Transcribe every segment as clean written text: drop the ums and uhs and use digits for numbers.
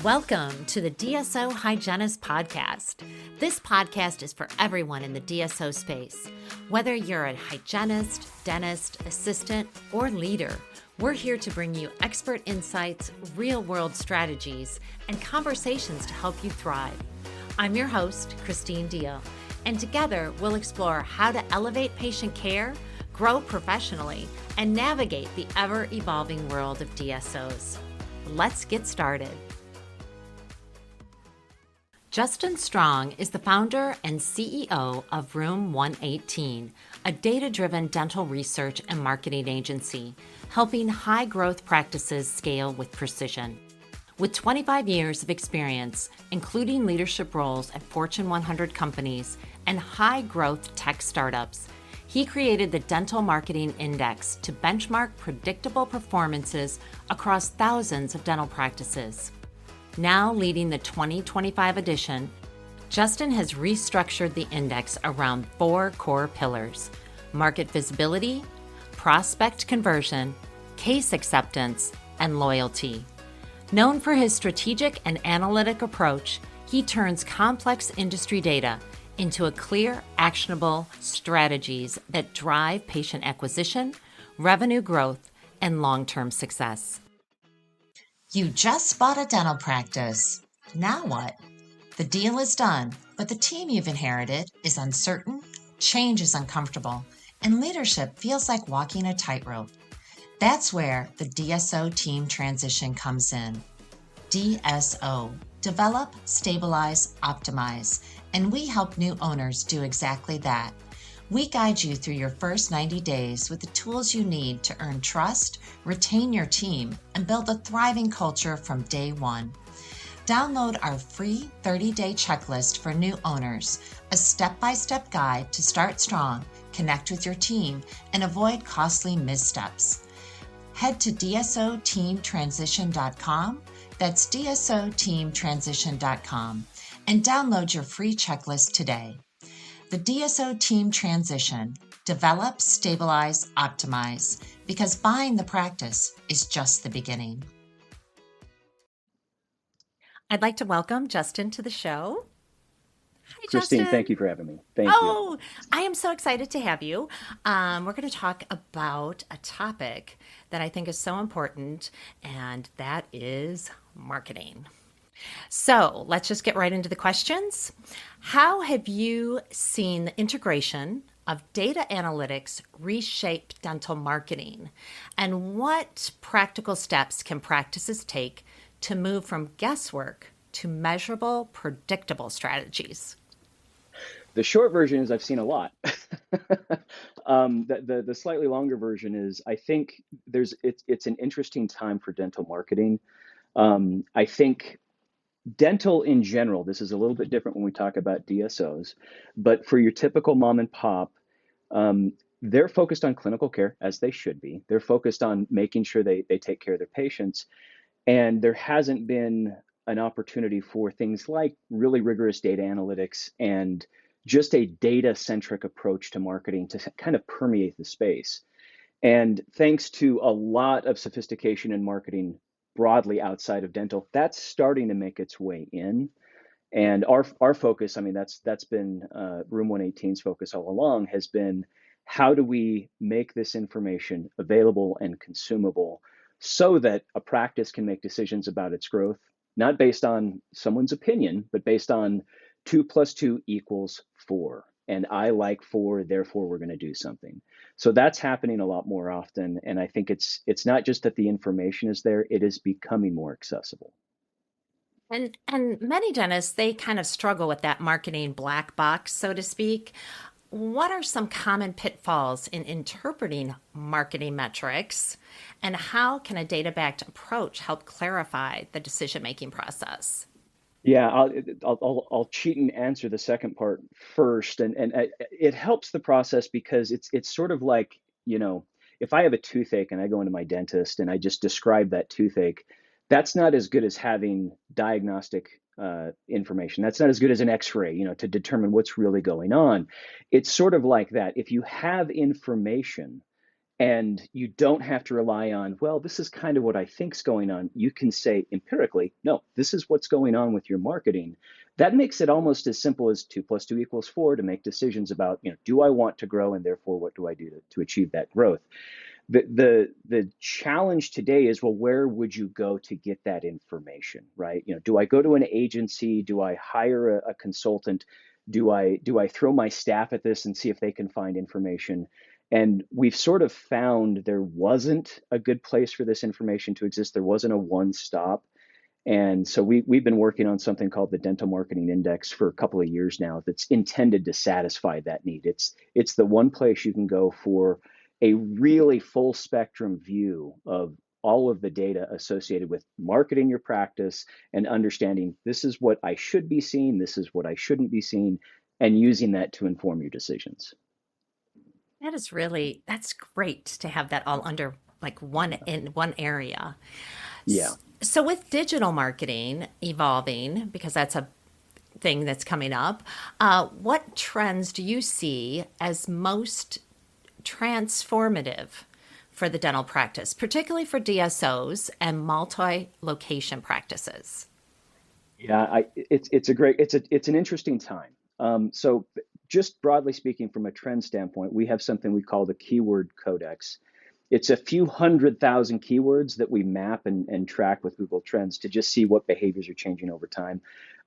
Welcome to the DSO Hygienist Podcast. This podcast is for everyone in the DSO space. Whether you're a hygienist, dentist, assistant, or leader, we're here to bring you expert insights, real-world strategies, and conversations to help you thrive. I'm your host, Christine Deal, and together we'll explore how to elevate patient care, grow professionally, and navigate the ever-evolving world of DSOs. Let's get started. Justin Strong is the founder and CEO of Room 118, a data-driven dental research and marketing agency, helping high-growth practices scale with precision. With 25 years of experience, including leadership roles at Fortune 100 companies and high-growth tech startups, he created the Dental Marketing Index to benchmark predictable performances across thousands of dental practices. Now leading the 2025 edition, Justin has restructured the index around 4 core pillars: market visibility, prospect conversion, case acceptance, and loyalty. Known for his strategic and analytic approach, he turns complex industry data into a clear, actionable strategies that drive patient acquisition, revenue growth, and long-term success. You just bought a dental practice. Now what? The deal is done, but the team you've inherited is uncertain, change is uncomfortable, and leadership feels like walking a tightrope. That's where the DSO team transition comes in. DSO, develop, stabilize, optimize, and we help new owners do exactly that. We guide you through your first 90 days with the tools you need to earn trust, retain your team, and build a thriving culture from day one. Download our free 30-day checklist for new owners, a step-by-step guide to start strong, connect with your team, and avoid costly missteps. Head to DSOteamtransition.com, that's DSOteamtransition.com, and download your free checklist today. The DSO team transition: develop, stabilize, optimize, because buying the practice is just the beginning. I'd like to welcome Justin to the show. Hi, Christine, Justin. thank you for having me. Thank you. I am so excited to have you. We're going to talk about a topic that I think is so important, and that is marketing. So let's just get right into the questions. How have you seen the integration of data analytics reshape dental marketing? And what practical steps can practices take to move from guesswork to measurable, predictable strategies? The short version is I've seen a lot. The slightly longer version is I think it's an interesting time for dental marketing. I think dental in general, this is a little bit different when we talk about DSOs, but for your typical mom and pop, they're focused on clinical care, as they should be. They're focused on making sure they take care of their patients. And there hasn't been an opportunity for things like really rigorous data analytics and just a data-centric approach to marketing to kind of permeate the space. And thanks to a lot of sophistication in marketing broadly outside of dental, that's starting to make its way in. And our focus, I mean, that's been Room 118's focus all along, has been how do we make this information available and consumable so that a practice can make decisions about its growth, not based on someone's opinion, but based on 2 + 2 = 4. And I like 4, therefore we're going to do something. So that's happening a lot more often. And I think it's not just that the information is there, it is becoming more accessible. And many dentists, they kind of struggle with that marketing black box, so to speak. What are some common pitfalls in interpreting marketing metrics, and how can a data-backed approach help clarify the decision-making process? Yeah, I'll cheat and answer the second part first, and it helps the process because it's sort of like, if I have a toothache and I go into my dentist and I just describe that toothache, that's not as good as having diagnostic information. That's not as good as an X-ray, to determine what's really going on. It's sort of like that. If you have information And you don't have to rely on, well, this is kind of what I think's going on. You can say empirically, no, this is what's going on with your marketing. That makes it almost as simple as 2 + 2 = 4 to make decisions about, do I want to grow, and therefore what do I do to achieve that growth? The challenge today is, well, where would you go to get that information, right? Do I go to an agency? Do I hire a consultant? Do I throw my staff at this and see if they can find information? And we've sort of found there wasn't a good place for this information to exist. There wasn't a one stop. And so we've been working on something called the Dental Marketing Index for a couple of years now that's intended to satisfy that need. It's the one place you can go for a really full spectrum view of all of the data associated with marketing your practice and understanding this is what I should be seeing, this is what I shouldn't be seeing, and using that to inform your decisions. That's great to have that all under like one in one area. Yeah. So with digital marketing evolving, because that's a thing that's coming up, what trends do you see as most transformative for the dental practice, particularly for DSOs and multi-location practices? Yeah, it's an interesting time. So just broadly speaking, from a trend standpoint, we have something we call the keyword codex. It's a few 100,000 keywords that we map and track with Google Trends to just see what behaviors are changing over time.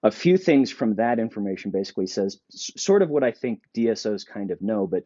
A few things from that information basically says sort of what I think DSOs kind of know, but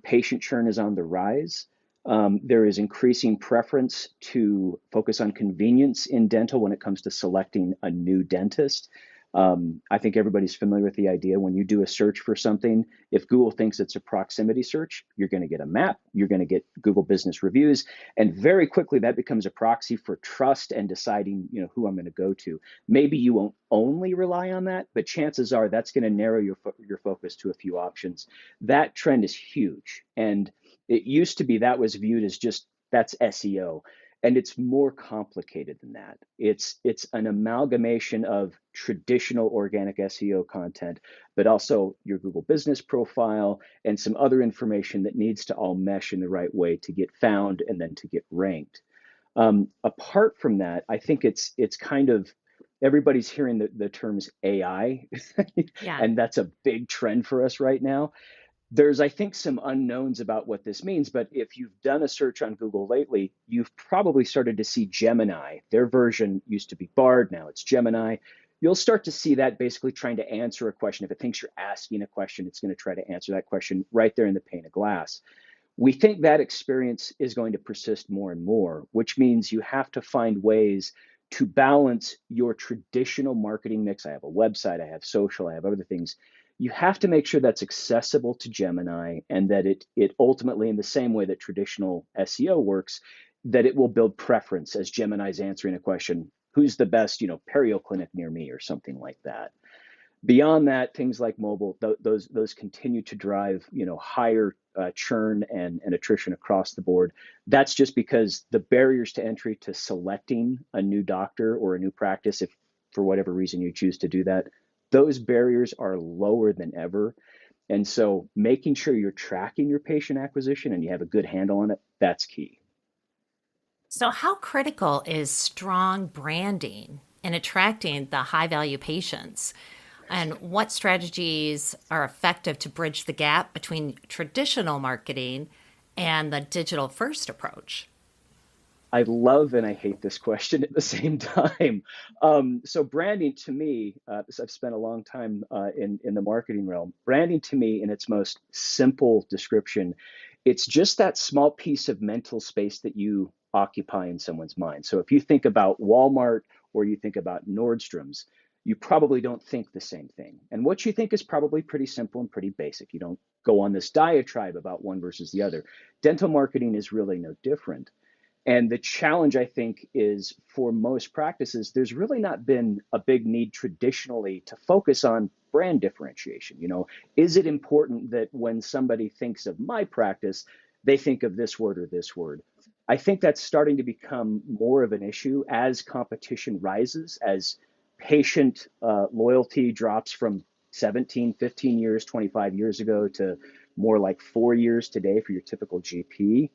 patient churn is on the rise. There is increasing preference to focus on convenience in dental when it comes to selecting a new dentist. I think everybody's familiar with the idea when you do a search for something, if Google thinks it's a proximity search, you're going to get a map, you're going to get Google business reviews, and very quickly that becomes a proxy for trust and deciding, who I'm going to go to. Maybe you won't only rely on that, but chances are that's going to narrow your focus to a few options. That trend is huge, and it used to be that was viewed as just that's SEO. And it's more complicated than that. It's an amalgamation of traditional organic SEO content, but also your Google business profile and some other information that needs to all mesh in the right way to get found and then to get ranked. Apart from that, I think it's kind of everybody's hearing the terms AI, Yeah. and that's a big trend for us right now. There's, I think, some unknowns about what this means, but if you've done a search on Google lately, you've probably started to see Gemini. Their version used to be Bard, now it's Gemini. You'll start to see that basically trying to answer a question. If it thinks you're asking a question, it's going to try to answer that question right there in the pane of glass. We think that experience is going to persist more and more, which means you have to find ways to balance your traditional marketing mix. I have a website, I have social, I have other things. You have to make sure that's accessible to Gemini and that it ultimately, in the same way that traditional SEO works, that it will build preference as Gemini's answering a question, who's the best, perio clinic near me or something like that. Beyond that, things like mobile, those continue to drive higher churn and attrition across the board. That's just because the barriers to entry to selecting a new doctor or a new practice, if for whatever reason you choose to do that, those barriers are lower than ever. And so making sure you're tracking your patient acquisition and you have a good handle on it, that's key. So, how critical is strong branding in attracting the high value patients? And what strategies are effective to bridge the gap between traditional marketing and the digital first approach? I love and I hate this question at the same time. So branding to me, I've spent a long time in the marketing realm. Branding to me, in its most simple description, it's just that small piece of mental space that you occupy in someone's mind. So if you think about Walmart or you think about Nordstrom's, you probably don't think the same thing. And what you think is probably pretty simple and pretty basic. You don't go on this diatribe about one versus the other. Dental marketing is really no different. And the challenge, I think, is for most practices, there's really not been a big need traditionally to focus on brand differentiation. Is it important that when somebody thinks of my practice, they think of this word or this word? I think that's starting to become more of an issue as competition rises, as patient loyalty drops from 17, 15 years, 25 years ago to more like 4 years today for your typical GP.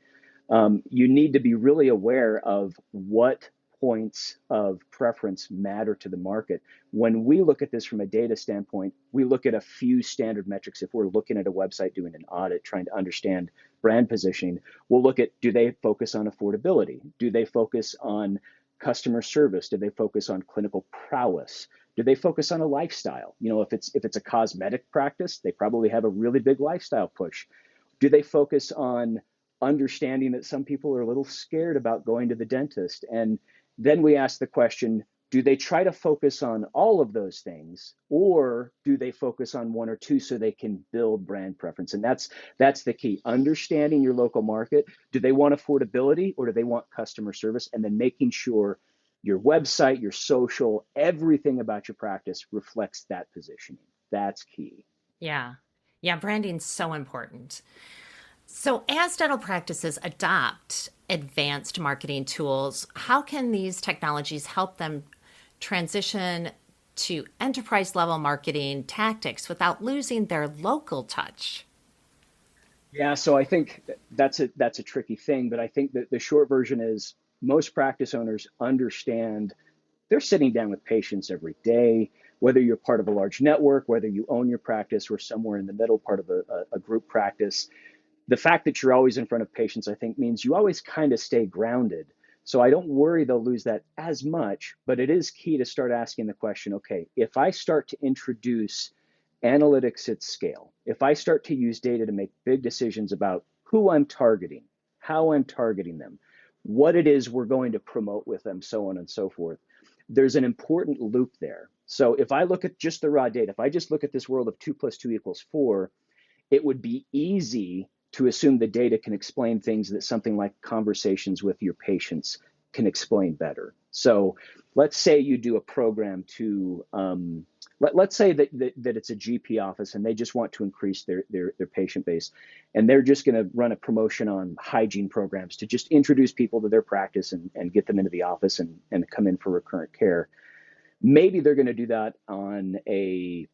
You need to be really aware of what points of preference matter to the market. When we look at this from a data standpoint, we look at a few standard metrics. If we're looking at a website doing an audit, trying to understand brand positioning, we'll look at, do they focus on affordability? Do they focus on customer service? Do they focus on clinical prowess? Do they focus on a lifestyle? If it's a cosmetic practice, they probably have a really big lifestyle push. Do they focus on understanding that some people are a little scared about going to the dentist? And then we ask the question, do they try to focus on all of those things, or do they focus on one or two so they can build brand preference? And that's the key. Understanding your local market. Do they want affordability, or do they want customer service? And then making sure your website, your social, everything about your practice reflects that positioning. That's key. Yeah. Yeah, branding's so important. So, as dental practices adopt advanced marketing tools, how can these technologies help them transition to enterprise level marketing tactics without losing their local touch? Yeah, so I think that's a tricky thing, but I think that the short version is most practice owners understand they're sitting down with patients every day, whether you're part of a large network, whether you own your practice, or somewhere in the middle, part of a group practice. The fact that you're always in front of patients, I think, means you always kind of stay grounded. So I don't worry they'll lose that as much, but it is key to start asking the question, okay, if I start to introduce analytics at scale, if I start to use data to make big decisions about who I'm targeting, how I'm targeting them, what it is we're going to promote with them, so on and so forth, there's an important loop there. So if I look at just the raw data, if I just look at this world of 2 + 2 = 4, it would be easy to assume the data can explain things that something like conversations with your patients can explain better. So let's say you do a program to, let's say that it's a GP office and they just want to increase their patient base. And they're just going to run a promotion on hygiene programs to just introduce people to their practice and get them into the office and come in for recurrent care. Maybe they're going to do that on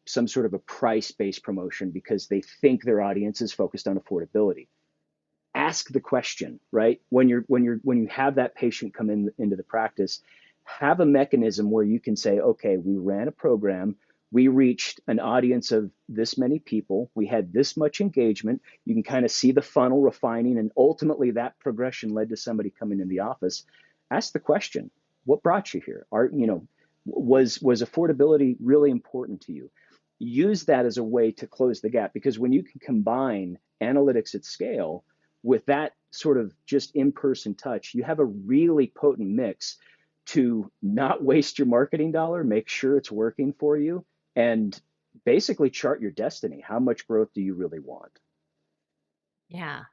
some sort of a price-based promotion because they think their audience is focused on affordability. Ask the question, right? When you have that patient come into the practice, have a mechanism where you can say, okay, we ran a program, we reached an audience of this many people, we had this much engagement. You can kind of see the funnel refining, and ultimately that progression led to somebody coming in the office. Ask the question, what brought you here? Was affordability really important to you? Use that as a way to close the gap, because when you can combine analytics at scale with that sort of just in-person touch, you have a really potent mix to not waste your marketing dollar, make sure it's working for you, and basically chart your destiny. How much growth do you really want? Yeah.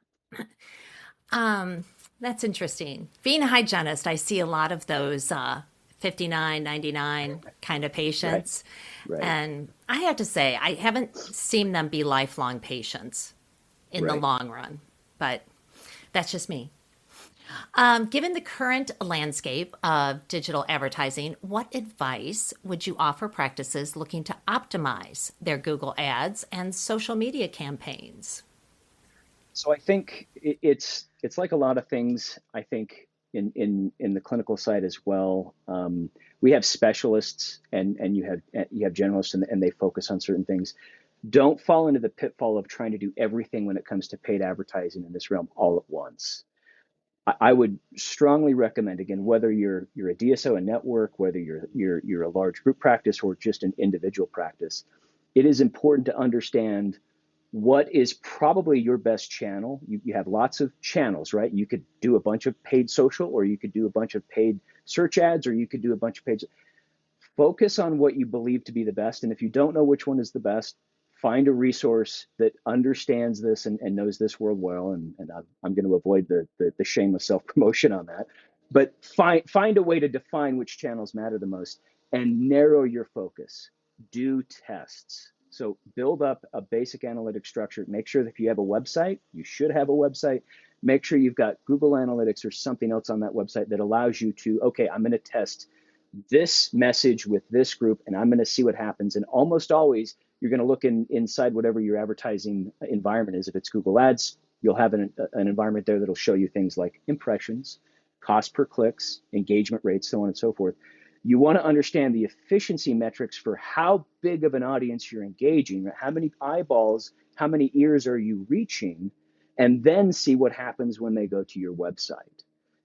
Um, that's interesting. Being a hygienist, I see a lot of those 59.99 kind of Right, patients. right, And I have to say, I haven't seen them be lifelong patients in the right. long run, but that's just me. Given the current landscape of digital advertising, what advice would you offer practices looking to optimize their Google ads and social media campaigns? So I think it's like a lot of things. I think in the clinical side as well, we have specialists and you have generalists, and they focus on certain things. Don't fall into the pitfall of trying to do everything when it comes to paid advertising in this realm all at once. I would strongly recommend, again, whether you're a DSO, a network, whether you're a large group practice or just an individual practice, it is important to understand what is probably your best channel. You have lots of channels, right? You could do a bunch of paid social, or you could do a bunch of paid search ads, or you could do a bunch of paid. Focus on what you believe to be the best. And if you don't know which one is the best, find a resource that understands this and knows this world well. And I'm going to avoid the shameless self promotion on that. But find a way to define which channels matter the most and narrow your focus. Do tests. So build up a basic analytic structure. Make sure that if you have a website, you should have a website. Make sure you've got Google Analytics or something else on that website that allows you to, okay, I'm going to test this message with this group and I'm going to see what happens. And almost always, you're going to look inside whatever your advertising environment is. If it's Google Ads, You'll have an environment there that'll show you things like impressions, cost per clicks, engagement rates, so on and so forth. You want to understand the efficiency metrics for how big of an audience you're engaging, how many eyeballs, how many ears are you reaching, and then see what happens when they go to your website.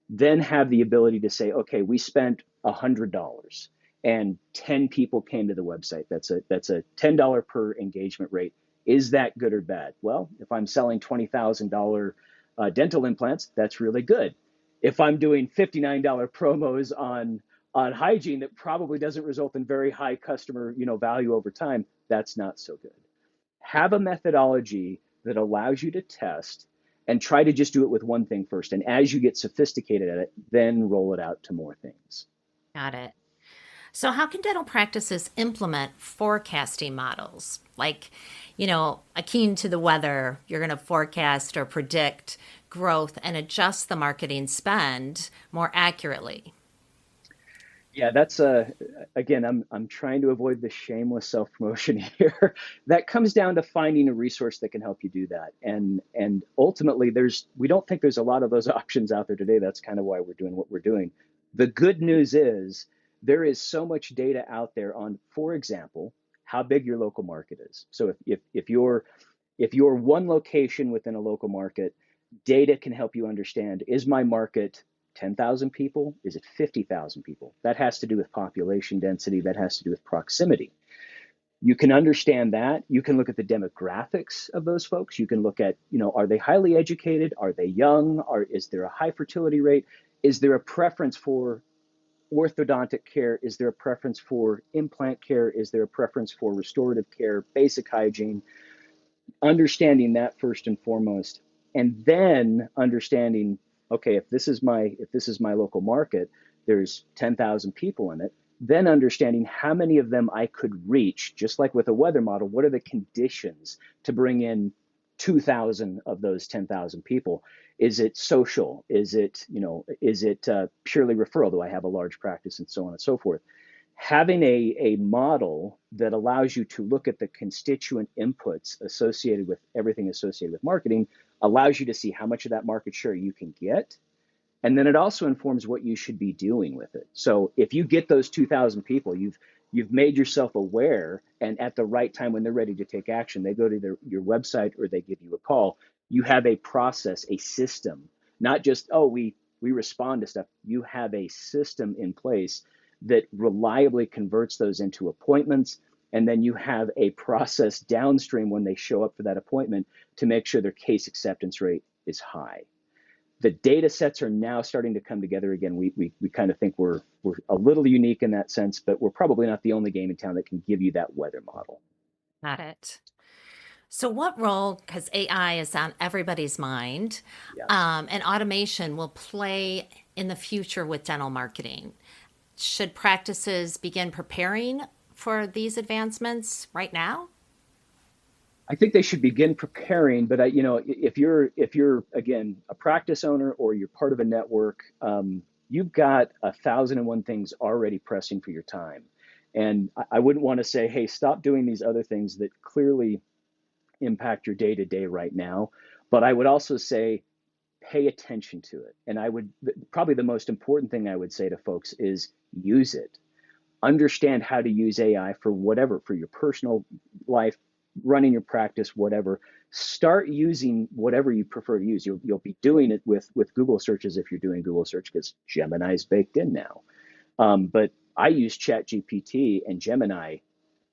Then have the ability to say, okay, we spent $100 and 10 people came to the website. That's a $10 per engagement rate. Is that good or bad? Well, if I'm selling $20,000 dental implants, that's really good. If I'm doing $59 promos on hygiene, that probably doesn't result in very high customer value over time, that's not so good. Have a methodology that allows you to test and try to just do it with one thing first. And as you get sophisticated at it, then roll it out to more things. Got it. So, how can dental practices implement forecasting models? Like, akin to the weather, you're going to forecast or predict growth and adjust the marketing spend more accurately. Yeah, that's again, I'm trying to avoid the shameless self-promotion here. That comes down to finding a resource that can help you do that. And ultimately we don't think there's a lot of those options out there today. That's kind of why we're doing what we're doing. The good news is there is so much data out there on, for example, how big your local market is. So if you're one location within a local market, data can help you understand, is my market 10,000 people? Is it 50,000 people? That has to do with population density. That has to do with proximity. You can understand that. You can look at the demographics of those folks. You can look at, are they highly educated? Are they young? Is there a high fertility rate? Is there a preference for orthodontic care? Is there a preference for implant care? Is there a preference for restorative care, basic hygiene? Understanding that first and foremost, and then understanding, okay, if this is my local market, there's 10,000 people in it. Then understanding how many of them I could reach, just like with a weather model. What are the conditions to bring in 2,000 of those 10,000 people? Is it social? Is it purely referral? Do I have a large practice, and so on and so forth? Having a model that allows you to look at the constituent inputs associated with everything associated with marketing allows you to see how much of that market share you can get. And then it also informs what you should be doing with it. So if you get those 2,000 people, you've made yourself aware, and at the right time when they're ready to take action, they go to your website or they give you a call. You have a process, a system, not just, oh, we respond to stuff. You have a system in place that reliably converts those into appointments. And then you have a process downstream when they show up for that appointment to make sure their case acceptance rate is high. The data sets are now starting to come together again. We kind of think we're a little unique in that sense, but we're probably not the only game in town that can give you that weather model. Got it. So, what role, because AI is on everybody's mind, Yes. and automation will play in the future with dental marketing? Should practices begin preparing for these advancements right now? I think they should begin preparing, but if you're again a practice owner or you're part of a network, you've got 1,001 things already pressing for your time, and I wouldn't want to say, hey, stop doing these other things that clearly impact your day to day right now. But I would also say, pay attention to it, and I would probably the most important thing I would say to folks is use it. Understand how to use AI for whatever, for your personal life, running your practice, whatever. Start using whatever you prefer to use. You'll be doing it with Google searches if you're doing Google search because Gemini's baked in now. But I use ChatGPT and Gemini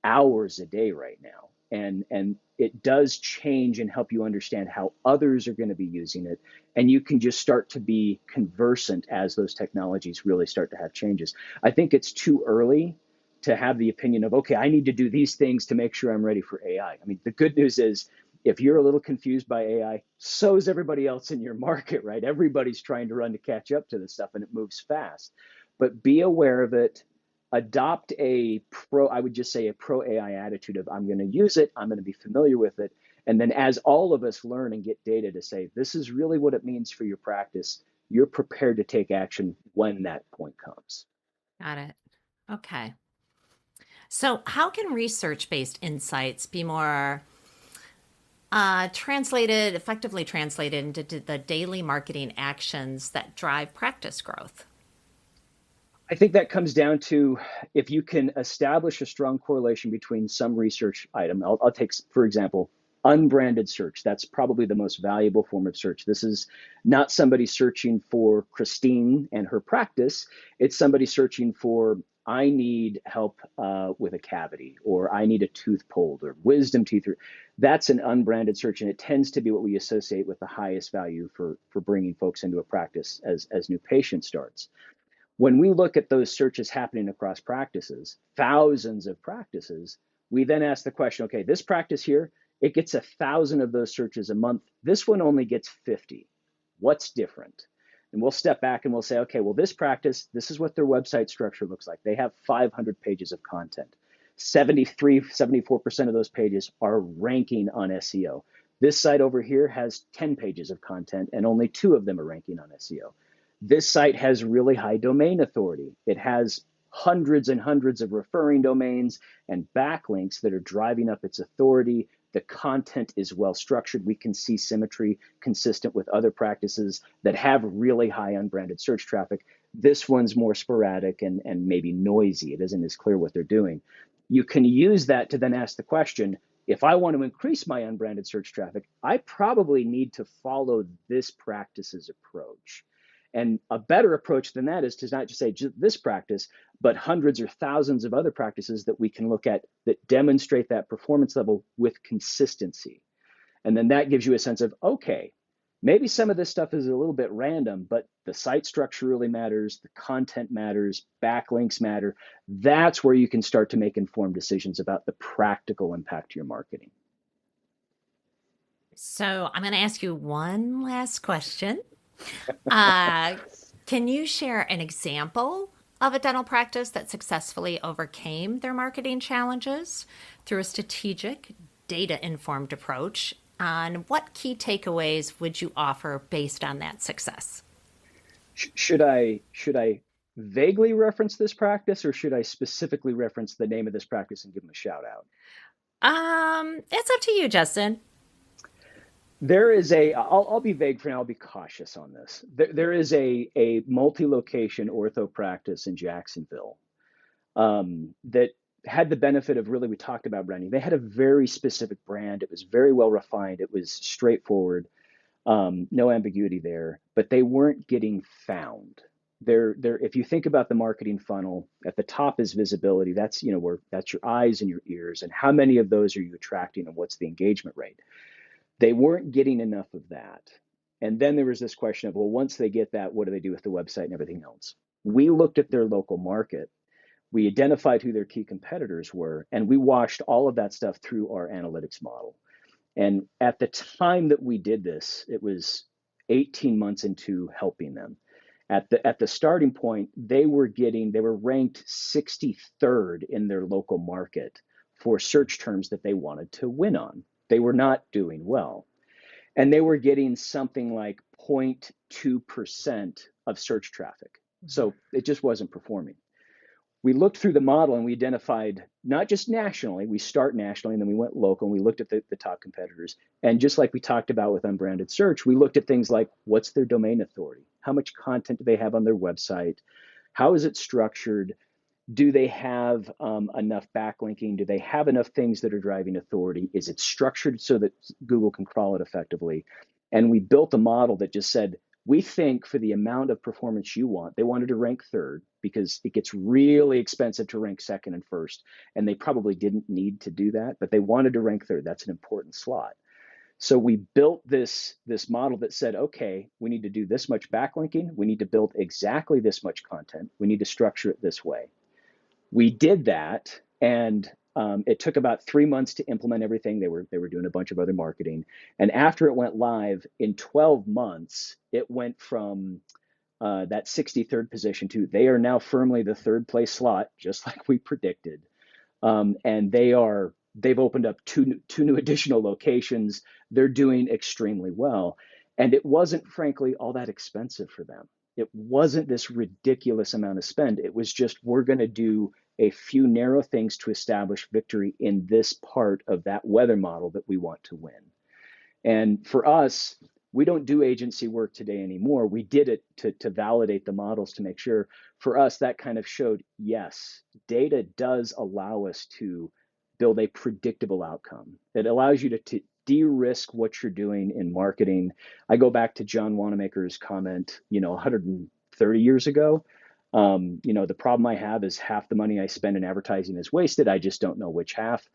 hours a day right now. And it does change and help you understand how others are going to be using it. And you can just start to be conversant as those technologies really start to have changes. I think it's too early to have the opinion of, okay, I need to do these things to make sure I'm ready for AI. I mean, the good news is if you're a little confused by AI, so is everybody else in your market, right? Everybody's trying to run to catch up to this stuff and it moves fast. But be aware of it, adopt I would just say a pro AI attitude of I'm going to use it, I'm going to be familiar with it. And then as all of us learn and get data to say, this is really what it means for your practice, you're prepared to take action when that point comes. Got it. Okay. So, how can research based insights be more Effectively translated into the daily marketing actions that drive practice growth? I think that comes down to if you can establish a strong correlation between some research item. I'll take, for example, unbranded search. That's probably the most valuable form of search. This is not somebody searching for Christine and her practice. It's somebody searching for, I need help with a cavity, or I need a tooth pulled, or wisdom teeth. That's an unbranded search, and it tends to be what we associate with the highest value for bringing folks into a practice as new patient starts. When we look at those searches happening across practices, thousands of practices, we then ask the question, okay, this practice here, it gets 1,000 of those searches a month. This one only gets 50. What's different? And we'll step back and we'll say, okay, well, this practice, this is what their website structure looks like. They have 500 pages of content. 74% of those pages are ranking on SEO. This site over here has 10 pages of content and only 2 of them are ranking on SEO. This site has really high domain authority. It has hundreds and hundreds of referring domains and backlinks that are driving up its authority. The content is well structured. We can see symmetry consistent with other practices that have really high unbranded search traffic. This one's more sporadic and maybe noisy. It isn't as clear what they're doing. You can use that to then ask the question, if I want to increase my unbranded search traffic, I probably need to follow this practice's approach. And a better approach than that is to not just say this practice, but hundreds or thousands of other practices that we can look at that demonstrate that performance level with consistency. And then that gives you a sense of, okay, maybe some of this stuff is a little bit random, but the site structure really matters, the content matters, backlinks matter. That's where you can start to make informed decisions about the practical impact to your marketing. So I'm going to ask you one last question. Uh, can you share an example of a dental practice that successfully overcame their marketing challenges through a strategic, data informed approach? And what key takeaways would you offer based on that success? Should I vaguely reference this practice, or should I specifically reference the name of this practice and give them a shout out? It's up to you, Justin. There is I'll be vague for now. I'll be cautious on this. There is a multi-location ortho practice in Jacksonville that had the benefit of, really, we talked about branding. They had a very specific brand. It was very well refined. It was straightforward, no ambiguity there, but they weren't getting found. If you think about the marketing funnel, at the top is visibility. That's, where that's your eyes and your ears, and how many of those are you attracting, and what's the engagement rate? They weren't getting enough of that. And then there was this question of, well, once they get that, what do they do with the website and everything else? We looked at their local market. We identified who their key competitors were, and we washed all of that stuff through our analytics model. And at the time that we did this, it was 18 months into helping them. At the starting point, they were ranked 63rd in their local market for search terms that they wanted to win on. They were not doing well. And they were getting something like 0.2% of search traffic. So it just wasn't performing. We looked through the model and we identified, not just nationally, we start nationally and then we went local and we looked at the top competitors. And just like we talked about with unbranded search, we looked at things like, what's their domain authority? How much content do they have on their website? How is it structured? Do they have enough backlinking? Do they have enough things that are driving authority? Is it structured so that Google can crawl it effectively? And we built a model that just said, we think for the amount of performance you want, they wanted to rank third because it gets really expensive to rank second and first. And they probably didn't need to do that, but they wanted to rank third. That's an important slot. So we built this model that said, okay, we need to do this much backlinking. We need to build exactly this much content. We need to structure it this way. We did that, and it took about 3 months to implement everything. They were doing a bunch of other marketing, and after it went live in 12 months, it went from that 63rd position to, they are now firmly the third place slot, just like we predicted. And they've opened up two new additional locations. They're doing extremely well, and it wasn't, frankly, all that expensive for them. It wasn't this ridiculous amount of spend. It was just, we're going to do a few narrow things to establish victory in this part of that weather model that we want to win. And for us, we don't do agency work today anymore. We did it to validate the models to make sure. For us, that kind of showed, yes, data does allow us to build a predictable outcome. It allows you to de-risk what you're doing in marketing. I go back to John Wanamaker's comment, 130 years ago. The problem I have is half the money I spend in advertising is wasted. I just don't know which half.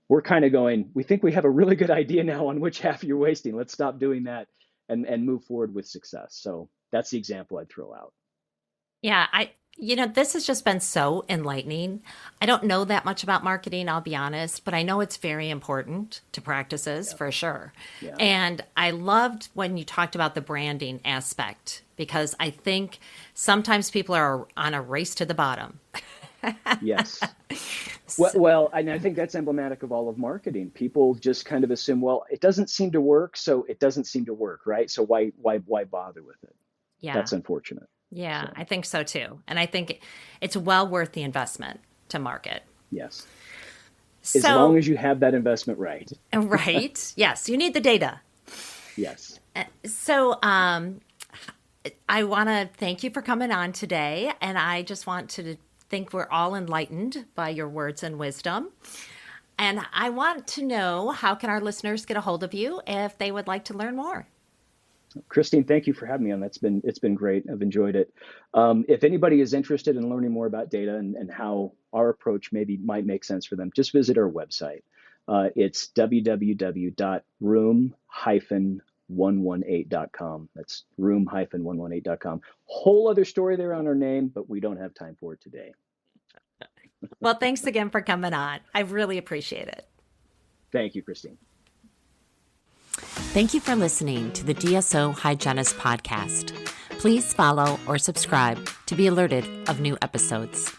We're kind of going, we think we have a really good idea now on which half you're wasting. Let's stop doing that and move forward with success. So that's the example I'd throw out. Yeah, this has just been so enlightening. I don't know that much about marketing, I'll be honest, but I know it's very important to practices for sure. Yeah. And I loved when you talked about the branding aspect, because I think sometimes people are on a race to the bottom. Yes. Well, and I think that's emblematic of all of marketing. People just kind of assume, well, it doesn't seem to work, so it doesn't seem to work, right? So why bother with it? Yeah. That's unfortunate. Yeah, so. I think so too. And I think it's well worth the investment to market. Yes. As long as you have that investment right. Right. Yes. You need the data. Yes. So I want to thank you for coming on today. And I just want to think we're all enlightened by your words and wisdom. And I want to know, how can our listeners get a hold of you if they would like to learn more? Christine, thank you for having me on. It's been great. I've enjoyed it. If anybody is interested in learning more about data and how our approach might make sense for them, just visit our website. It's www.room-118.com. That's room-118.com. Whole other story there on our name, but we don't have time for it today. Well, thanks again for coming on. I really appreciate it. Thank you, Christine. Thank you for listening to the DSO Hygienist podcast. Please follow or subscribe to be alerted of new episodes.